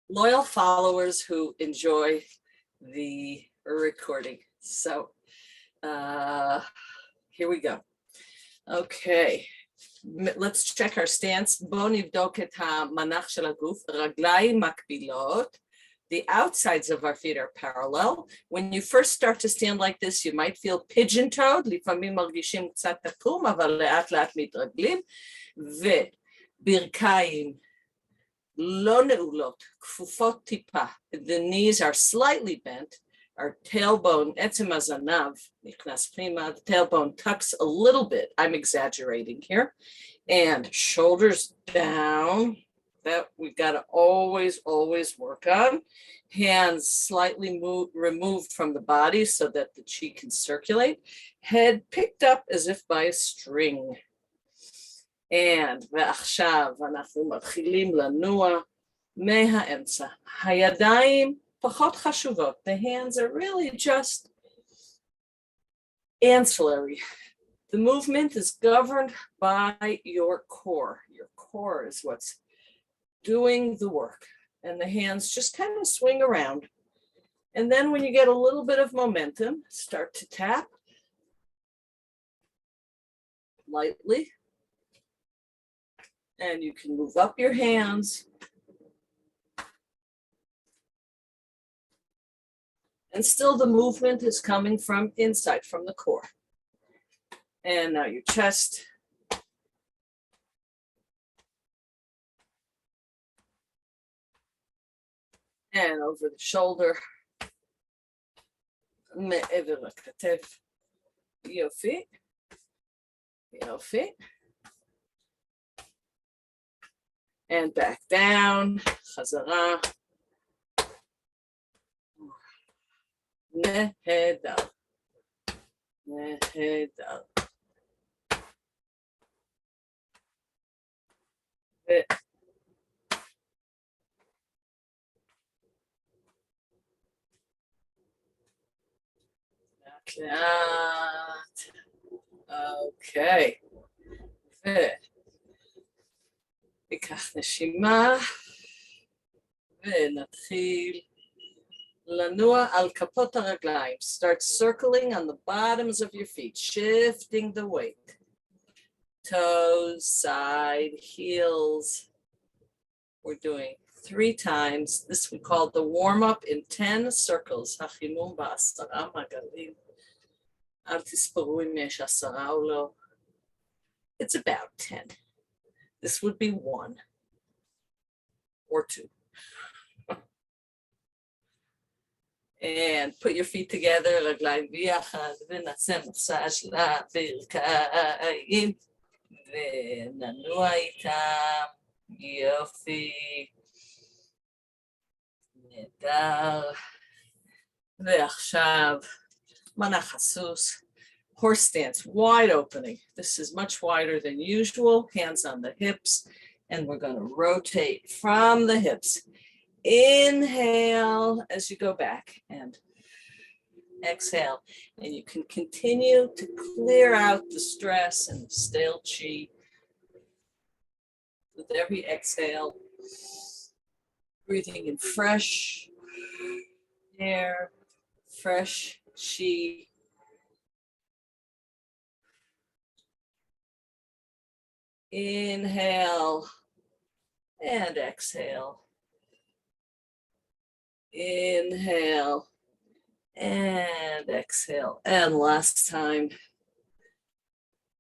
loyal followers who enjoy the recording. So here we go. Okay, let's check our stance. בואו נבדוק את המנח של הגוף, רגליים מקבילות. The outsides of our feet are parallel. When you first start to stand like this, you might feel pigeon-toed. לפעמים מרגישים קצת תקום, אבל לאט לאט מתרגלים. וברכיים לא נעולות, כפופות טיפה. The knees are slightly bent. Our tailbone, עצם הזנב, נכנס פנימה. The tailbone tucks a little bit. I'm exaggerating here. And shoulders down. That we've got to always work on. Hands slightly removed from the body so that the chi can circulate. Head picked up as if by a string. And ועכשיו אנחנו מתחילים לנוע מהאמצע. הידיים פחות חשובות. The hands are really just ancillary. The movement is governed by your core. Your core is what's doing the work, and the hands just kind of swing around. And then when you get a little bit of momentum, start to tap lightly, and you can move up your hands and still the movement is coming from inside, from the core. And now your chest. And over the shoulder. מעבר לכתף. יופי. יופי. And back down. חזרה. נהדר. נהדר. אוקיי, ניקח נשימה ונתחיל לנוע על כפות הרגליים. Start circling on the bottoms of your feet, shifting the weight. Toes, side, heels. We're doing 3 times. This we call the warm-up in 10 circles. החימום ב10 מעגלים. אל תספרו אם יש 10 או לא. It's about 10. This would be 1 or 2. And put your feet together, רגליים ביחד, ונעשה מסאז' לברכיים, וננוע איתם. יופי. נהדר. ועכשיו, מנח הסוס. Horse stance, wide opening. This is much wider than usual. Hands on the hips. And we're going to rotate from the hips. Inhale as you go back and exhale. And you can continue to clear out the stress and the stale chi with every exhale. Breathing in fresh air, fresh chi. Inhale and exhale. Inhale and exhale. And last time,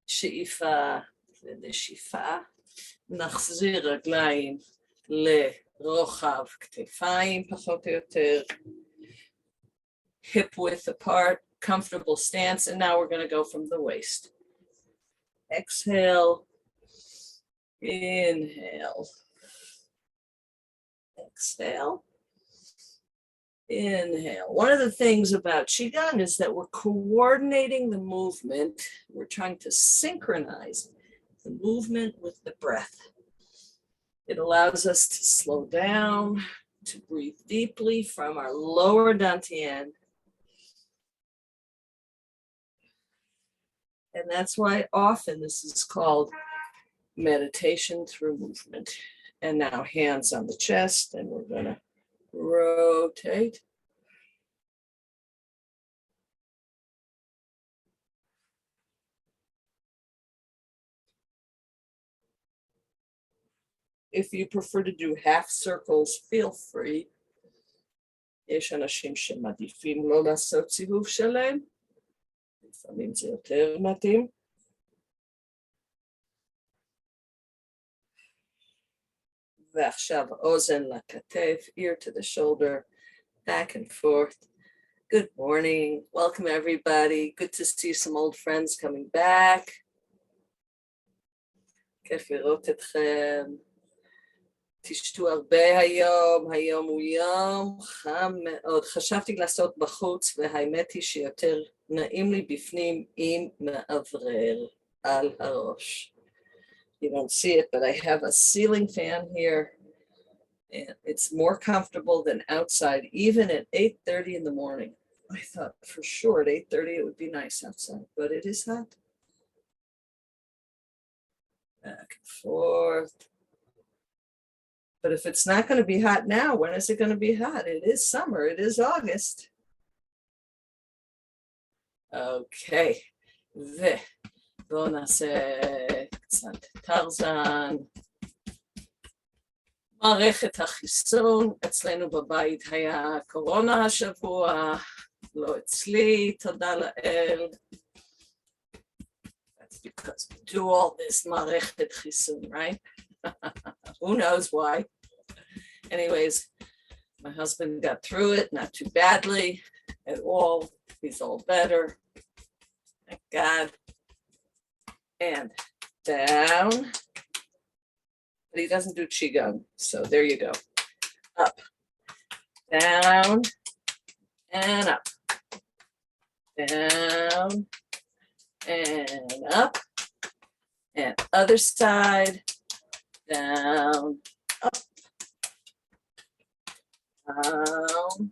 שאיפה ונשיפה. נחזיר רגליים לרוחב כתפיים, פחות או יותר. Hip width apart, comfortable stance. And now we're going to go from the waist. Exhale. Inhale. Exhale. Inhale. One of the things about Qigong is that we're coordinating the movement. We're trying to synchronize the movement with the breath. It allows us to slow down, to breathe deeply from our lower dantian. And that's why often this is called meditation through movement. And now hands on the chest, and we're gonna rotate. If you prefer to do half circles, feel free. יש אנשים שמעדיפים לא לעשות סיבוב שלם, לפעמים זה יותר מתאים. ועכשיו אוזן לכתף, ear to the shoulder, back and forth. Good morning, welcome everybody. Good to see some old friends coming back. כיף לראות אתכם. תשתו הרבה היום, היום הוא יום חם מאוד. חשבתי לעשות בחוץ, והאמת היא שיותר נעים לי בפנים עם מאוורר על הראש. You don't see it, but I have a ceiling fan here, and it's more comfortable than outside, even at 8:30 in the morning. I thought for sure at 8:30 it would be nice outside, but it is hot. Back and forth. But if it's not going to be hot now, when is it going to be hot? It is summer. It is August. Okay. ובואו נעשה קצת טרזן. מערכת החיסון, אצלנו בבית היה קורונה השבוע, לא אצלי, תודה לאל. That's because we do all this מערכת חיסון, right? Who knows why? Anyways, my husband got through it, not too badly at all. He's all better. Thank God. And down. But he doesn't do Qigong, so there you go. Up, down, and up. Down, and up. And other side. Down, up, down,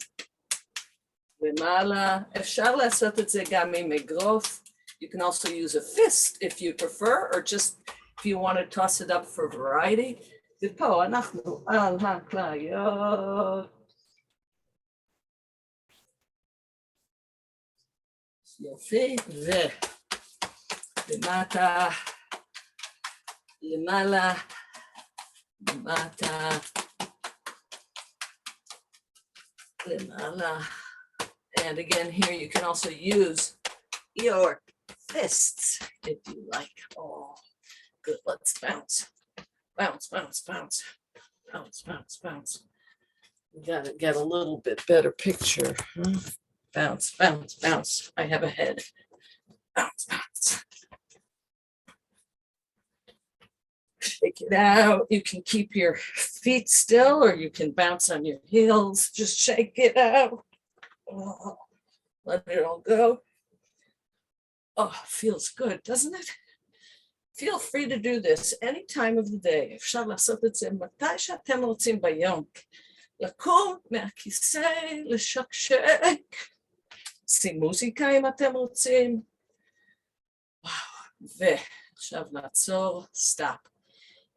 למעלה. אפשר לעשות את זה גם עם אגרוף. You can also use a fist if you prefer, or just if you want to toss it up for variety. ופה אנחנו על הכליות. יופי, ולמטה, למעלה, למטה, למעלה. And again, here you can also use your fists if you like. Oh, good. Let's bounce. Bounce, bounce, bounce. Bounce, bounce, bounce. We gotta get a little bit better picture. Huh? Bounce, bounce, bounce. I have a head. Bounce, bounce. Shake it out. You can keep your feet still, or you can bounce on your heels. Just shake it out. Oh, let it all go. Oh, feels good, doesn't it? Feel free to do this any time of the day. אפשר לעשות את זה מתי שאתם רוצים ביום. לקום מהכיסא, לשקשק, שים מוזיקה אם אתם רוצים. וואו, ועכשיו לעצור, stop,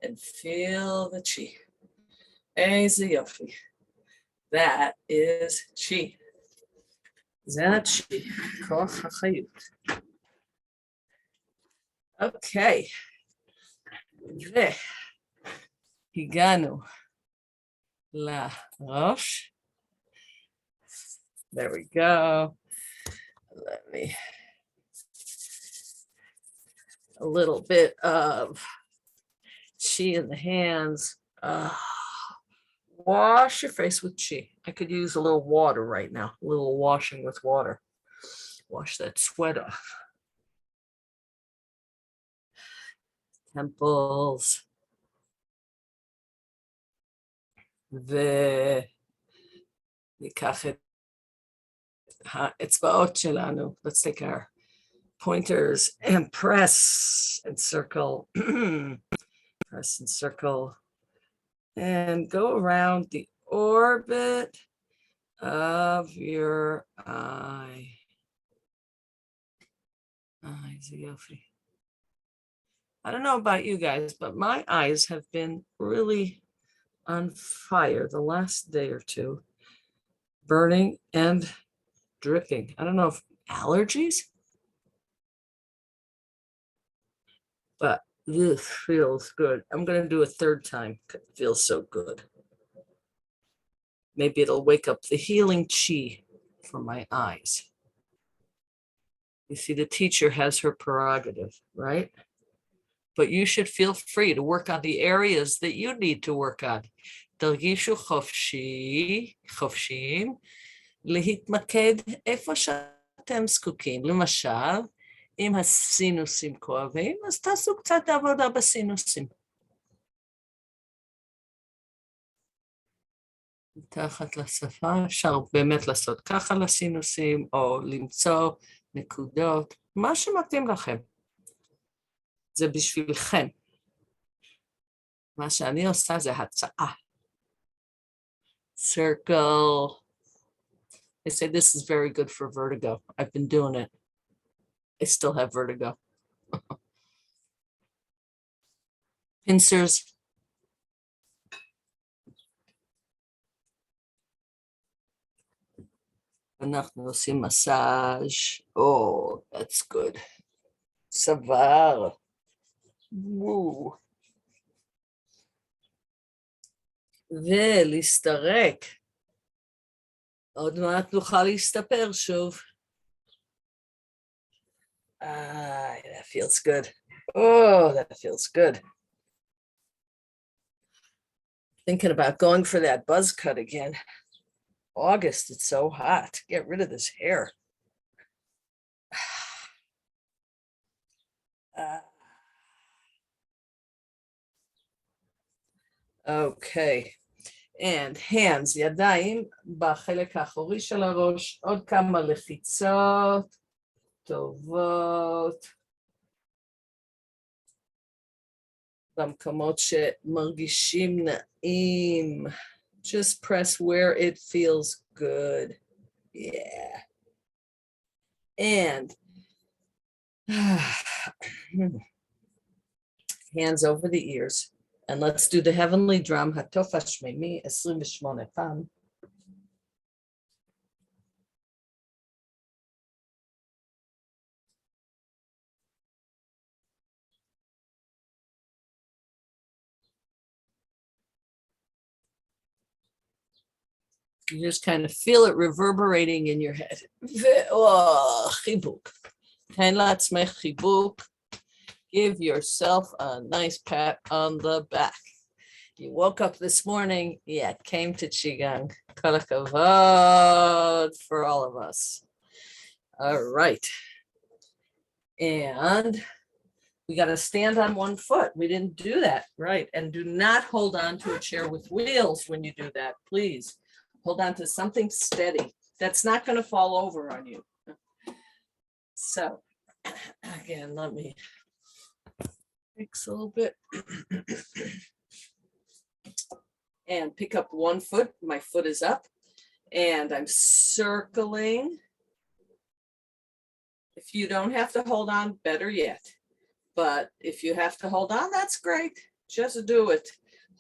and feel the chi. איזה יופי. That is chi. זה chi, כוח החיות. אוקיי, והגענו לראש. There we go. Let me, a little bit of chi in the hands. Wash your face with chi. I could use a little water right now, a little washing with water. Wash that sweat off. Temples. וניקח את האצבעות שלנו. Let's take our pointers and press and circle. Press and circle. And go around the orbit of your eye. איזה יופי. I don't know about you guys, but my eyes have been really on fire the last day or two, burning and dripping. I don't know if allergies, but this feels good. I'm going to do a third time. It feels so good. Maybe it'll wake up the healing chi from my eyes. You see, the teacher has her prerogative, right? But you should feel free to work on the areas that you need to work on. תרגישו חופשיים, להתמקד איפה שאתם זקוקים. למשל, אם הסינוסים כואבים, אז תעשו קצת עבודה בסינוסים. מתחת לשפה, אפשר באמת לעשות ככה לסינוסים, או למצוא נקודות, מה שמתאים לכם. זה בשבילכם. מה שאני עושה זה הצעה. Circle. They say this is very good for vertigo. I've been doing it. I still have vertigo. Pincers. אנחנו עושים מסאז'. Oh, that's good. סבר. וואו. ולהסתרק. עוד מעט נוכל להסתפר שוב. That feels good. Oh, that feels good. Thinking about going for that buzz cut again. August, it's so hot. Get rid of this hair. Okay. And hands, ידיים בחלק האחורי של הראש, עוד כמה לחיצות טובות. במקומות שמרגישים נעים. Just press where it feels good. Yeah. And hands over the ears. And let's do the heavenly drum. Hatof Hashmimi 28 פעם. You just kind of feel it reverberating in your head. חיבוק. תן לעצמך חיבוק. Give yourself a nice pat on the back. You woke up this morning, yeah, came to Qigong. Kol hakavod for all of us. All right. And we got to stand on one foot. We didn't do that, right? And do not hold on to a chair with wheels when you do that, please. Hold on to something steady. That's not going to fall over on you. So, again, let me fix a little bit. And pick up one foot. My foot is up. And I'm circling. If you don't have to hold on, better yet. But if you have to hold on, that's great. Just do it.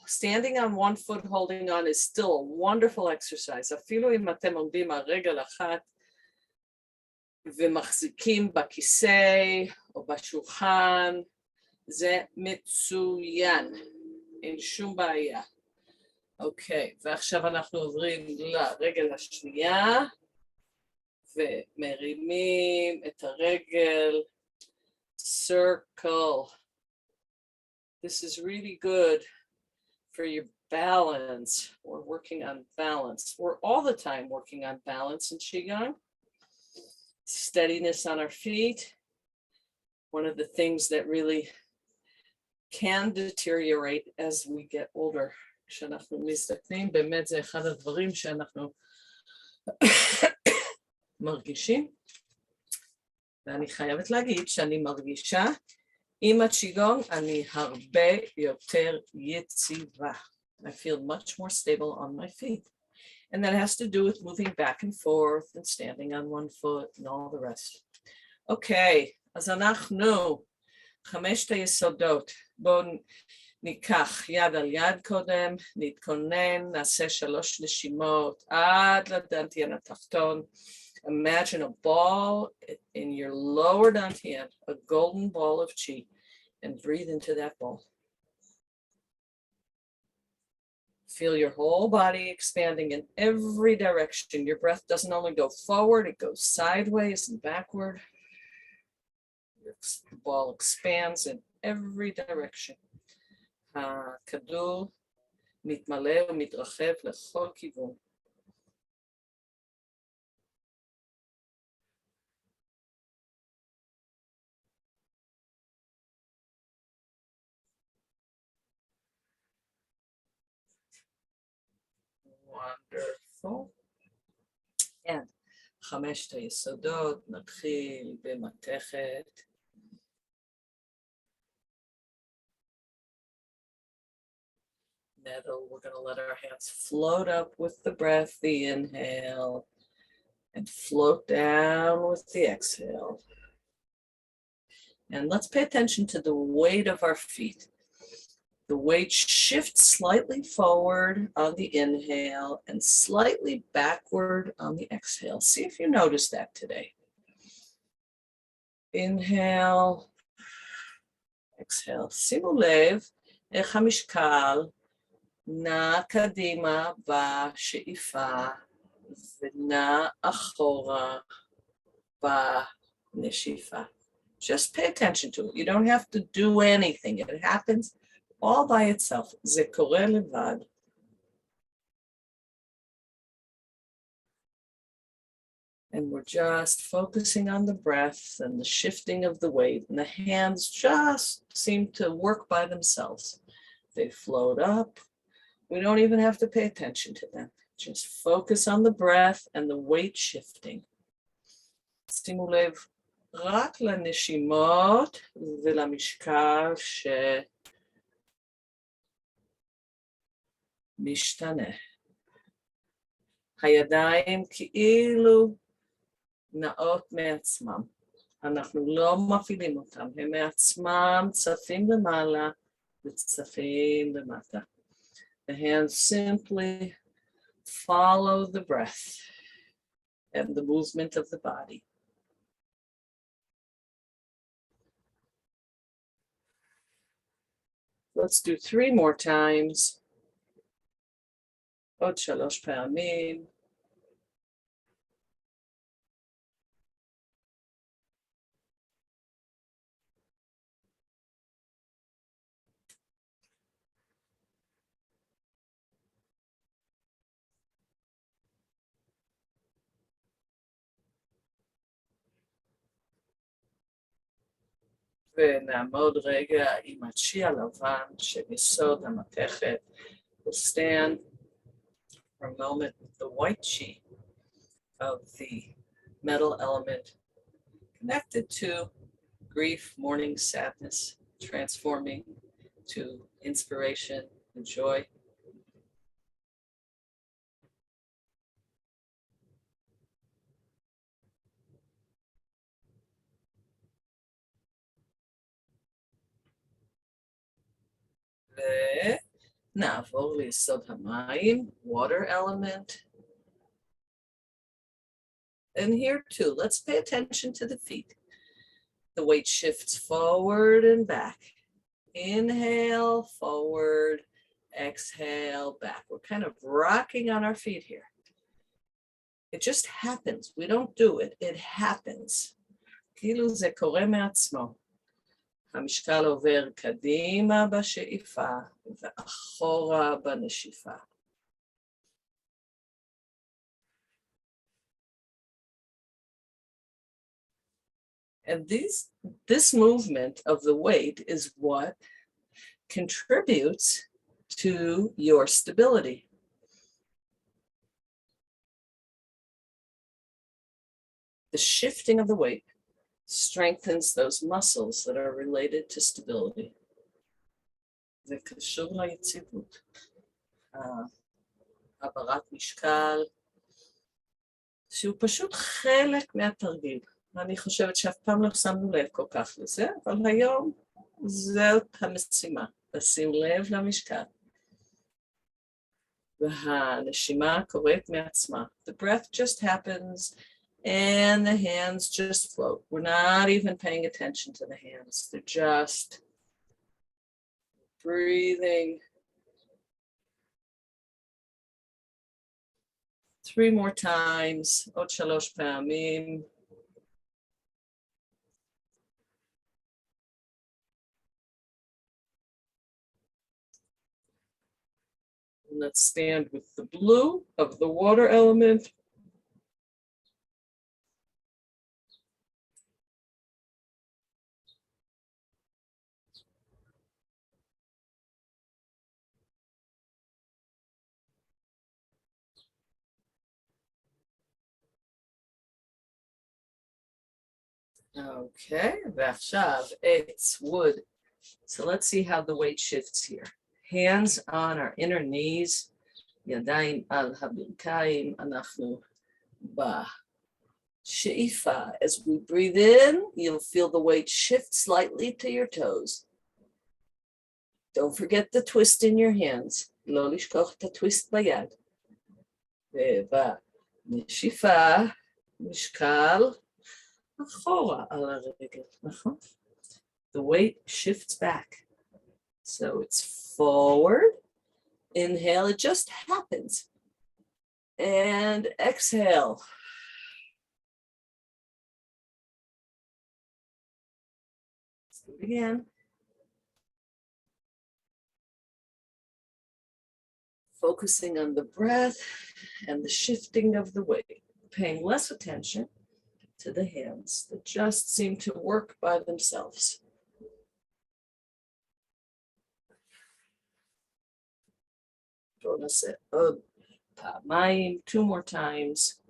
Standing on one foot, holding on is still a wonderful exercise. אפילו אם אתם עומדים על רגל אחת ומחזיקים בכיסא או בשולחן, זה מצוין. אין שום בעיה. אוקיי, ועכשיו אנחנו עוברים לרגל השנייה ומרימים את הרגל. Circle. This is really good for your balance. We're working on balance. We're all the time working on balance in Qigong. Steadiness on our feet. One of the things that really can deteriorate as we get older. כשאנחנו מסתכלים, באמת זה אחד הדברים שאנחנו מרגישים. ואני חייבת להגיד שאני מרגישה עם הצ'יגונג אני הרבה יותר יציבה. I feel much more stable on my feet. And that has to do with moving back and forth and standing on one foot and all the rest. Okay, אז אנחנו חמשת היסודות. בואו ניקח יד על יד קודם, נתכונן, נעשה 3 נשימות עד לדנטיין התחתון. Imagine a ball in your lower dantian, a golden ball of chi, and breathe into that ball. Feel your whole body expanding in every direction. Your breath doesn't only go forward, it goes sideways and backward. The ball expands in every direction. הכדור מתמלא ומתרחב לכל כיוון. Wonderful. And 5 היסודות, נתחיל במתכת. Nettle, we're going to let our hands float up with the breath, the inhale, and float down with the exhale. And let's pay attention to the weight of our feet. The weight shifts slightly forward on the inhale and slightly backward on the exhale. See if you notice that today. Inhale, exhale. שימו לב איך המשקל נע קדימה בשאיפה ונע אחורה בנשיפה. Just pay attention to it. You don't have to do anything. It happens all by itself. זה קורה לבד. And we're just focusing on the breath and the shifting of the weight. And the hands just seem to work by themselves. They float up. We don't even have to pay attention to them. Just focus on the breath and the weight shifting. שימו לב רק לנשימות ולמשקל שמשתנה. הידיים כאילו נעות מעצמם. אנחנו לא מפעילים אותם, הם מעצמם צפים למעלה וצפים למטה. The hands simply follow the breath and the movement of the body. Let's do 3 more times. עוד 3 פעמים. ונעמוד רגע עם הצ'י הלבן של יסוד המתכת. We'll stand for a moment with the white chi of the metal element connected to grief, mourning, sadness, transforming to inspiration and joy. ונעבור ליסוד המים, water element. And here too, let's pay attention to the feet. The weight shifts forward and back. Inhale, forward, exhale, back. We're kind of rocking on our feet here. It just happens. We don't do it. It happens. כאילו זה קורה מעצמו. המשקל עובר קדימה בשאיפה ואחורה בנשיפה. And this movement of the weight is what contributes to your stability. The shifting of the weight strengthens those muscles that are related to stability. זה קשור ליציבות. העברת משקל, שהוא פשוט חלק מהתרגיל. אני חושבת שאף פעם לא שמנו לב כל כך לזה, אבל היום זאת המשימה. לשים לב למשקל. והנשימה קורית מעצמה. The breath just happens and the hands just float. We're not even paying attention to the hands. They're just breathing. 3 more times. עוד 3 פעמים. Let's stand with the blue of the water element. Okay, ועכשיו, it's wood. So let's see how the weight shifts here. Hands on our inner knees, ידיים על הברכיים, אנחנו בשאיפה. As we breathe in, you'll feel the weight shift slightly to your toes. Don't forget the twist in your hands. לא לשכוח את הטוויסט ביד. ובנשיפה, משקל אחורה על הרגל, נכון? The weight shifts back. So it's forward. Inhale, it just happens. And exhale. Let's do it again. Focusing on the breath and the shifting of the weight, paying less attention to the hands that just seem to work by themselves. בואו נעשה עוד פעמיים, 2 more times.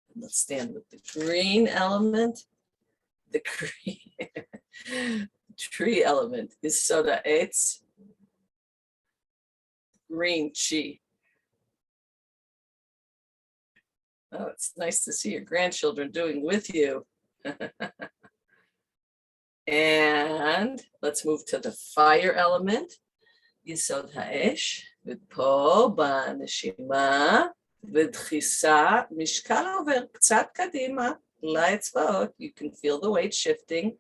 And let's stand with the green element. The green tree element is soda eitz, green chi. Oh, it's nice to see your grandchildren doing with you. And let's move to the fire element. יסוד האש, ופה בנשימה, ודחיסה, משקל עובר קצת קדימה, לאצבעות. You can feel the weight shifting.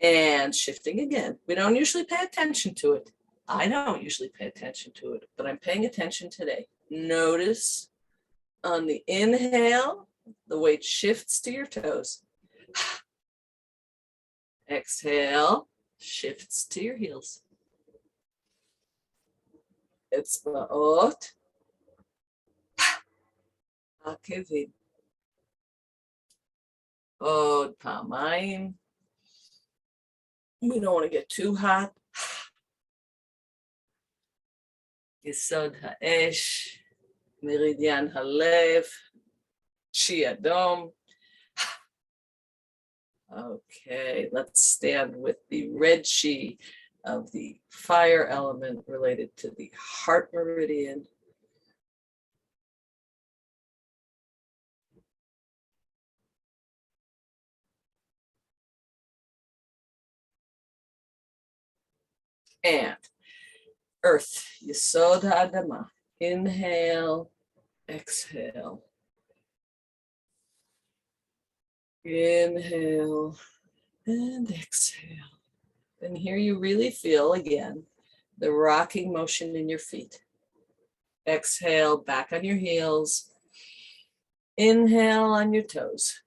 And shifting again. We don't usually pay attention to it. I don't usually pay attention to it, but I'm paying attention today. Notice on the inhale, the weight shifts to your toes. Exhale, shifts to your heels. אצבעות, עקבים. עוד פעמיים. We don't want to get too hot. יסוד האש, מרידיאן הלב, צ'י אדום. Okay, let's stand with the red chi of the fire element related to the heart meridian. And earth, Yesod Ha'adama. Inhale, exhale. Inhale and exhale. And here you really feel again the rocking motion in your feet. Exhale, back on your heels. Inhale on your toes.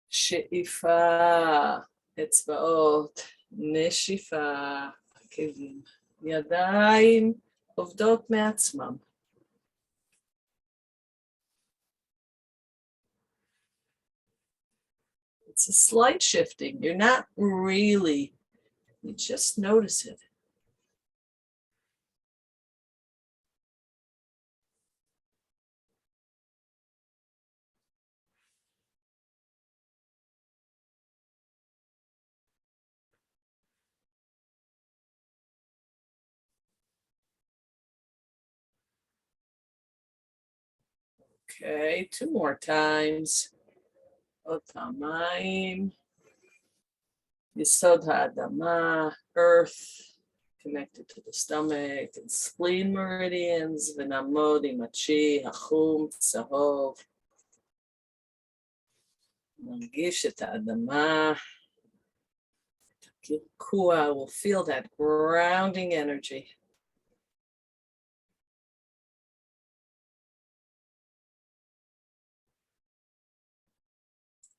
שאיפה, אצבעות, נשיפה, עקבים, ידיים עובדות מעצמם. It's a slight shifting. You're not really, you just notice it. Okay, 2 more times. Otamayim. Yesod ha'adama, earth, connected to the stomach and spleen meridians. V'namod imachi, hachum, tzahov. נרגיש את האדמה. Kua will feel that grounding energy.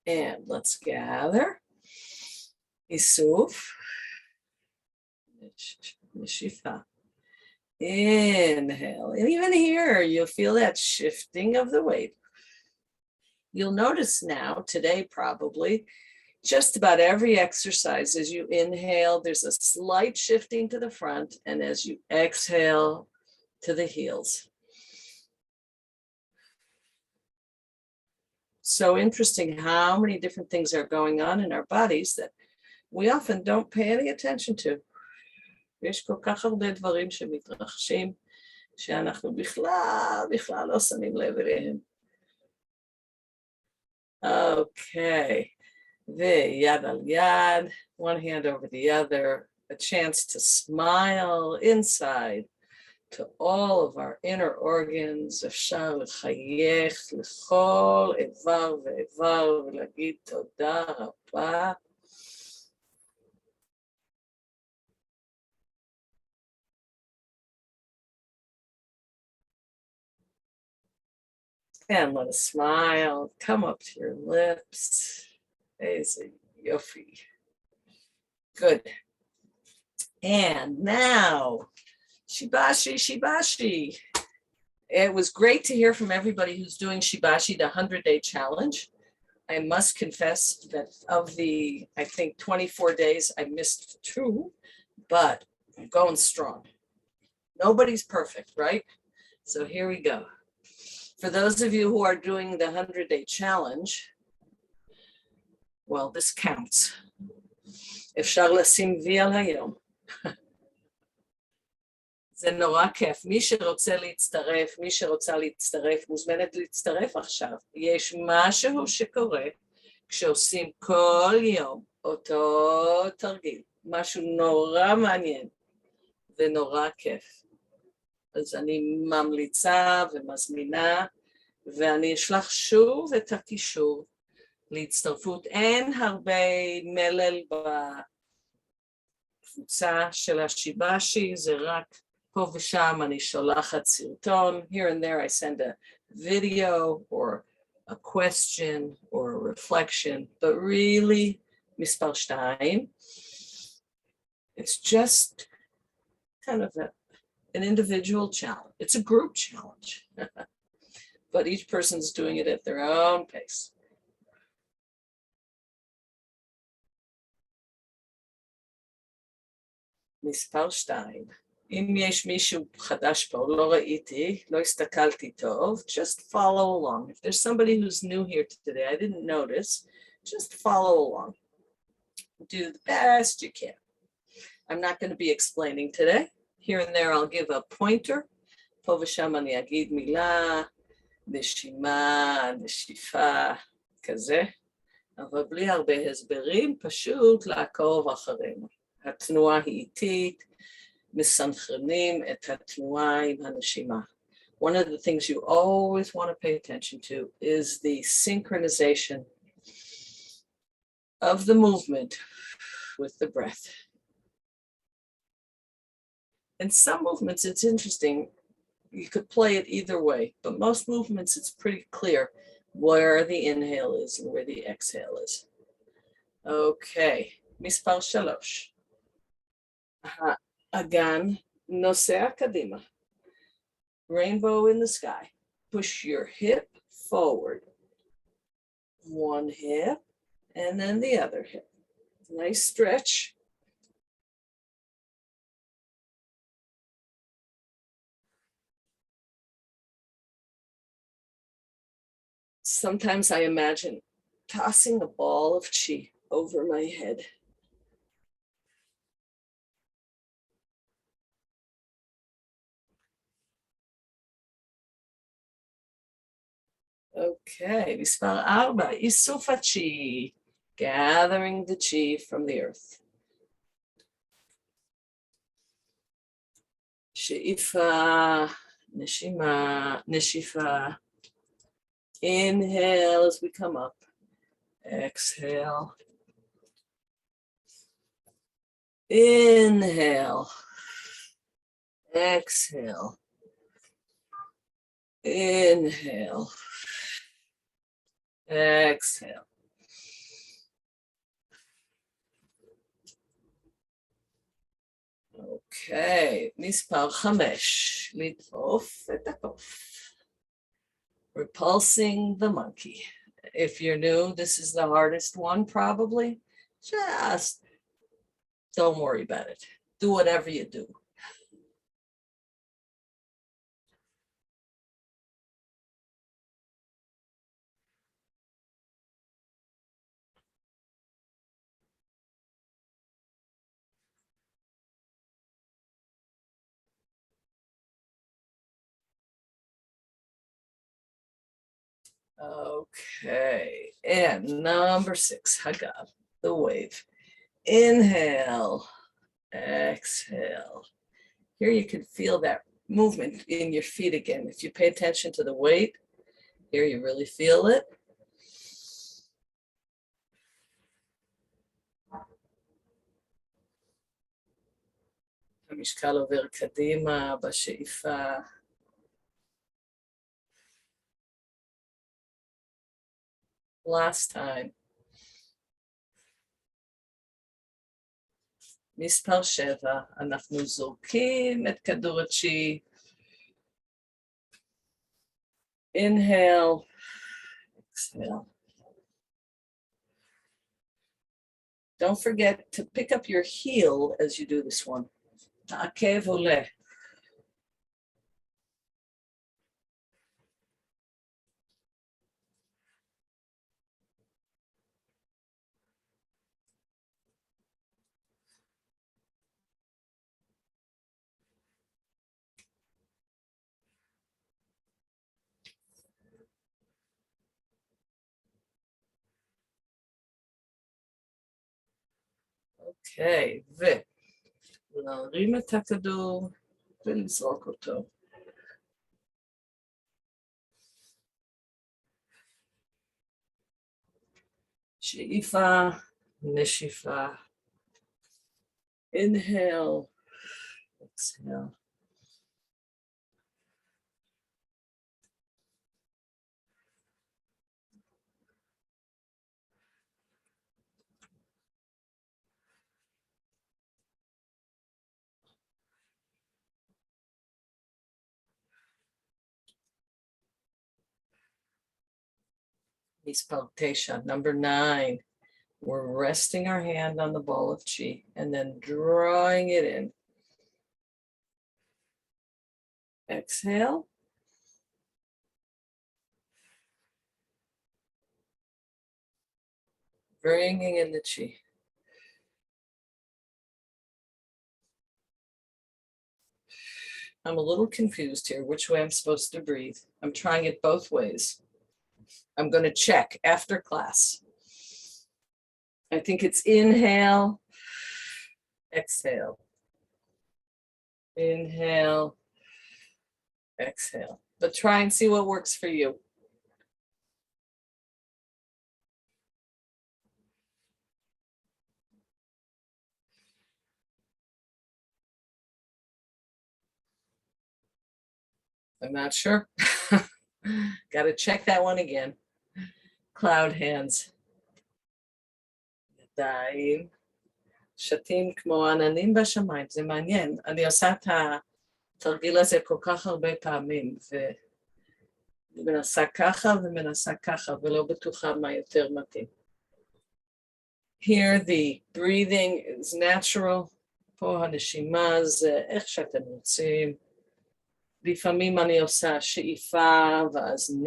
And let's gather. Isuf. Nishifa. Inhale. And even here, you'll feel that shifting of the weight. You'll notice now, today probably, just about every exercise, as you inhale, there's a slight shifting to the front, and as you exhale, to the heels. So interesting how many different things are going on in our bodies that we often don't pay any attention to. יש כל כך הרבה דברים שמתרחשים, שאנחנו בכלל לא שמים לב אליהם. Okay. Yad al yad, one hand over the other, a chance to smile inside to all of our inner organs. אפשר לחייך לכל איבר ואיבר ולהגיד תודה רבה. And let a smile come up to your lips. Easy, yofi. Good. And now, Shibashi. It was great to hear from everybody who's doing Shibashi, the 100-day challenge. I must confess that of the, I think, 24 days, I missed 2, but I'm going strong. Nobody's perfect, right? So here we go. For those of you who are doing the 100-day challenge, well, this counts. אפשר לשים וי על היום. זה נורא כיף. מי שרוצה להצטרף, מוזמנת להצטרף עכשיו. יש משהו שקורה כשעושים כל יום אותו תרגיל. משהו נורא מעניין ונורא כיף. אז אני ממליצה ומזמינה, ואני אשלח שוב את הקישור להצטרפות. אין הרבה מלל בקבוצה של השיבשי, זה רק פה ושם אני שולחת סרטון. Here and there I send a video or a question or a reflection, but really מספר 2. It's just kind of an individual challenge. It's a group challenge, but each person's doing it at their own pace. מספר 2. אם יש מישהו חדש פה, לא ראיתי, לא הסתכלתי טוב, just follow along. If there's somebody who's new here today, I didn't notice, just follow along. Do the best you can. I'm not going to be explaining today. Here and there I'll give a pointer. פה ושם אני אגיד מילה, נשימה, נשיפה, כזה. אבל בלי הרבה הסברים, פשוט לעקוב אחרינו. התנועה היא איטית, מסנכרנים את התנועה עם הנשימה. One of the things you always want to pay attention to is the synchronization of the movement with the breath. In some movements, it's interesting. You could play it either way, but most movements, it's pretty clear where the inhale is and where the exhale is. Okay, מספר 3. Again, נוסע קדימה. Rainbow in the sky. Push your hip forward. One hip and then the other hip. Nice stretch. Sometimes I imagine tossing a ball of chi over my head. Okay, מספר 4, איסוף chi, gathering the chi from the earth. שאיפה, נשימה, נשיפה. Inhale as we come up. Exhale. Inhale. Exhale. Inhale. Exhale. Okay, מספר 5, לדחוף את הקוף. Repulsing the monkey. If you're new, this is the hardest one probably. Just don't worry about it. Do whatever you do. Okay, and number 6, Hagab, the wave. Inhale, exhale. Here you can feel that movement in your feet again. If you pay attention to the weight, here you really feel it. המשקל עובר קדימה בשאיפה. Last time. מספר 7, אנחנו זורקים את כדור הצ'י. Inhale, exhale. Don't forget to pick up your heel as you do this one. העקב עולה. אוקיי, ולהרים את הכדור ולזרוק אותו. שאיפה, נשיפה. Inhale, exhale. מספר 9, number 9. We're resting our hand on the ball of chi and then drawing it in. Exhale. Bringing in the chi. I'm a little confused here which way I'm supposed to breathe. I'm trying it both ways. I'm going to check after class. I think it's inhale, exhale. Inhale, exhale. But try and see what works for you. I'm not sure. Got to check that one again. Cloud hands. ידיים. שתים כמו עננים בשמיים. זה מעניין. אני עושה את התרגיל הזה כל כך הרבה פעמים, ומנסה ככה ומנסה ככה, ולא בטוחה מה יותר מתאים. Here the breathing is natural. פה הנשימה זה איך שאתם רוצים. לפעמים אני עושה שאיפה ואז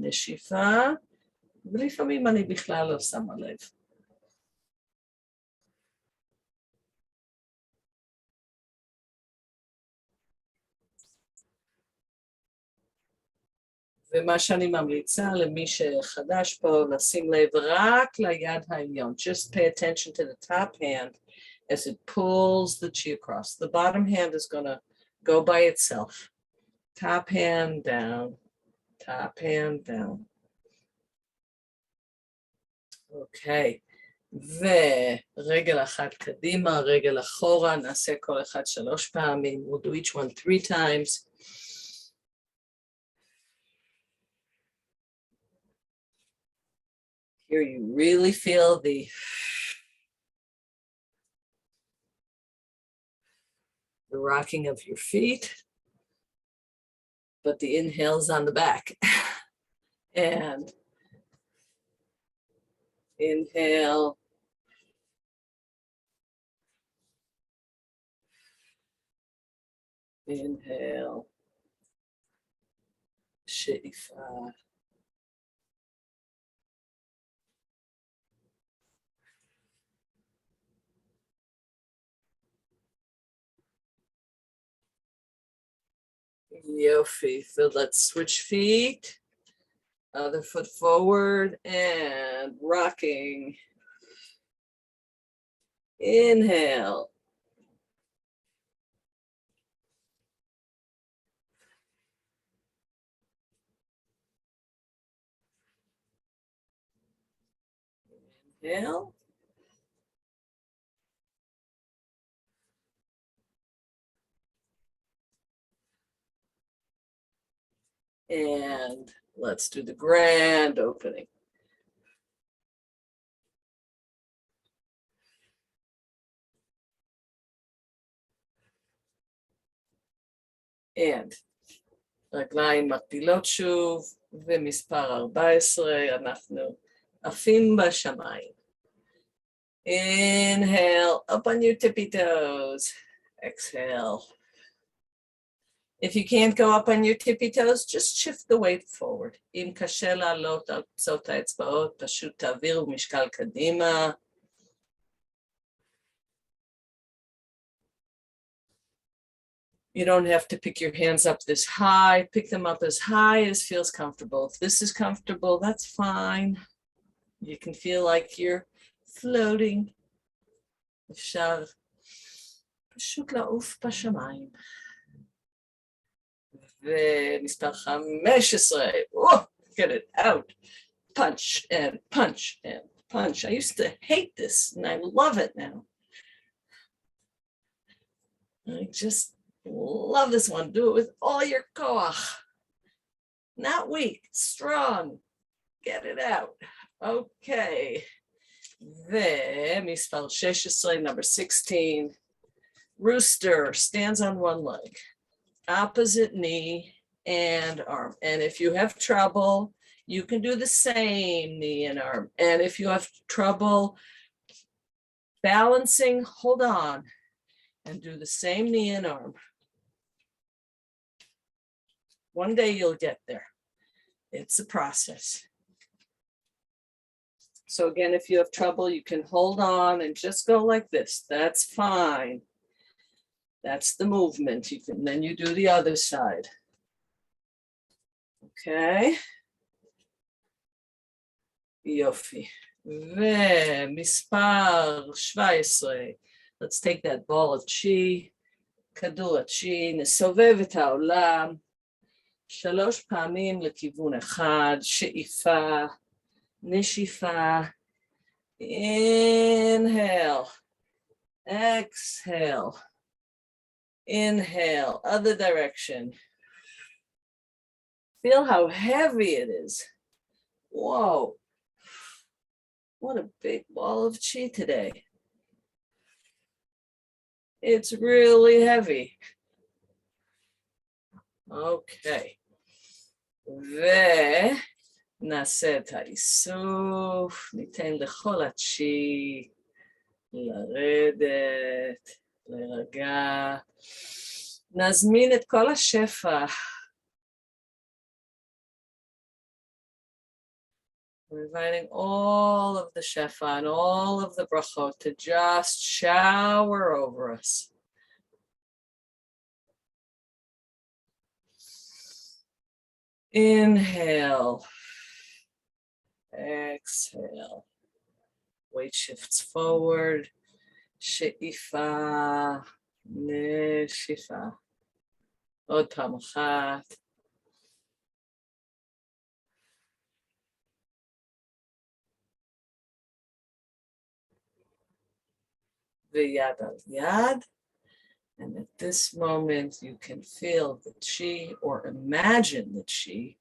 נשיפה, ולפעמים אני בכלל לא שמה לב. ומה שאני ממליצה למי שחדש פה, לשים לב רק ליד העליון. Just pay attention to the top hand as it pulls the chi across. The bottom hand is going to go by itself. Top hand down, top hand down. Okay. ורגל אחת קדימה, רגל אחורה, נעשה כל אחד 3 פעמים. We'll do each one 3 times. Here you really feel the rocking of your feet, but the inhale's on the back. And inhale. Inhale. שאיפה. Yofi. So let's switch feet. Other foot forward and rocking. Inhale. Inhale. And let's do the grand opening. And רגליים מקבילות שוב, ומספר 14, אנחנו עפים בשמיים. Inhale, up on your tippy toes. Exhale. If you can't go up on your tippy toes, just shift the weight forward. אם קשה לעלות על קצות האצבעות, פשוט תעבירו משקל קדימה. You don't have to pick your hands up this high. Pick them up as high as feels comfortable. If this is comfortable, that's fine. You can feel like you're floating. אפשר פשוט לעוף בשמיים. ומספר 15. Whoa, get it out. Punch and punch and punch. I used to hate this and I love it now. I just love this one. Do it with all your koach. Not weak, strong. Get it out. Okay. ומספר 16, number 16. Rooster stands on one leg. Opposite knee and arm. And if you have trouble, you can do the same knee and arm. And if you have trouble balancing, hold on and do the same knee and arm. One day you'll get there. It's a process. So again, if you have trouble, you can hold on and just go like this. That's fine. That's the movement. You can, then you do the other side. Okay. יופי. ומספר 17. Let's take that ball of chi. כדור הצ'י. נסובב את העולם. 3 פעמים לכיוון אחד. שאיפה. נשיפה. Inhale. Exhale. Inhale, other direction. Feel how heavy it is. Whoa. What a big ball of chi today. It's really heavy. Okay. ונעשה את האיסוף. ניתן לכל הצ'י לרדת. להירגע, נזמין את כל השפע. We're inviting all of the shefa and all of the brachot to just shower over us. Inhale. Exhale. Weight shifts forward. שאיפה, נשיפה. עוד פעם אחת. ויד על יד. And at this moment, you can feel the chi or imagine the chi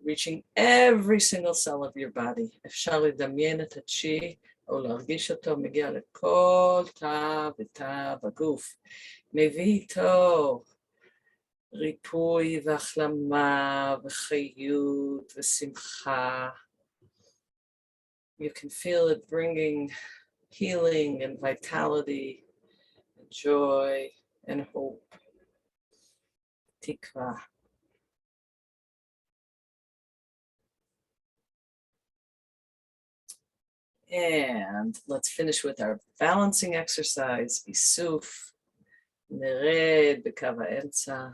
reaching every single cell of your body. אפשר לדמיין את הצ'י או להרגיש אותו מגיע לכל תא ותא בגוף. מביא איתו ריפוי והחלמה וחיות ושמחה. You can feel it bringing healing and vitality and joy and hope. תקווה. And let's finish with our balancing exercise, איסוף, נרד בקו האמצע.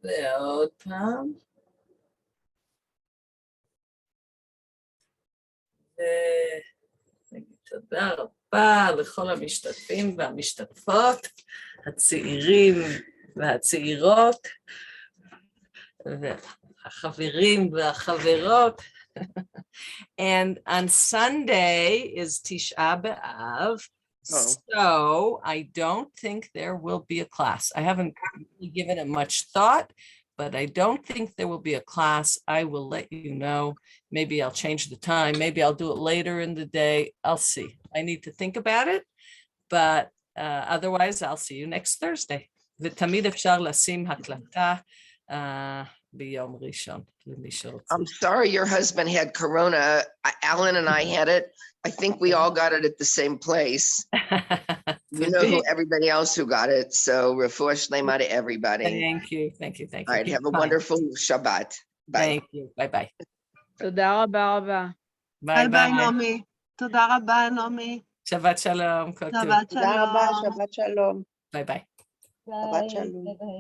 ועוד פעם. תודה רבה לכל המשתתפים והמשתתפות, הצעירים והצעירות, והחברים והחברות. And on Sunday is Tisha B'Av. So I don't think there will be a class. I haven't really given it much thought, but I don't think there will be a class. I will let you know. Maybe I'll change the time. Maybe I'll do it later in the day. I'll see. I need to think about it, but otherwise I'll see you next Thursday. ותמיד אפשר לשים הקלטה ביום ראשון. I'm sorry your husband had corona. Alan and I had it. I think we all got it at the same place. You know who everybody else who got it. So refuah shlema to everybody. Thank you. Thank you. Thank you. All right. Have a wonderful Shabbat. Bye. Thank you. Bye bye. תודה רבה רבה. ביי ביי. נעמי. תודה רבה, נעמי. שבת שלום. שבת שלום. תודה רבה, שבת שלום. ביי ביי. שבת שלום.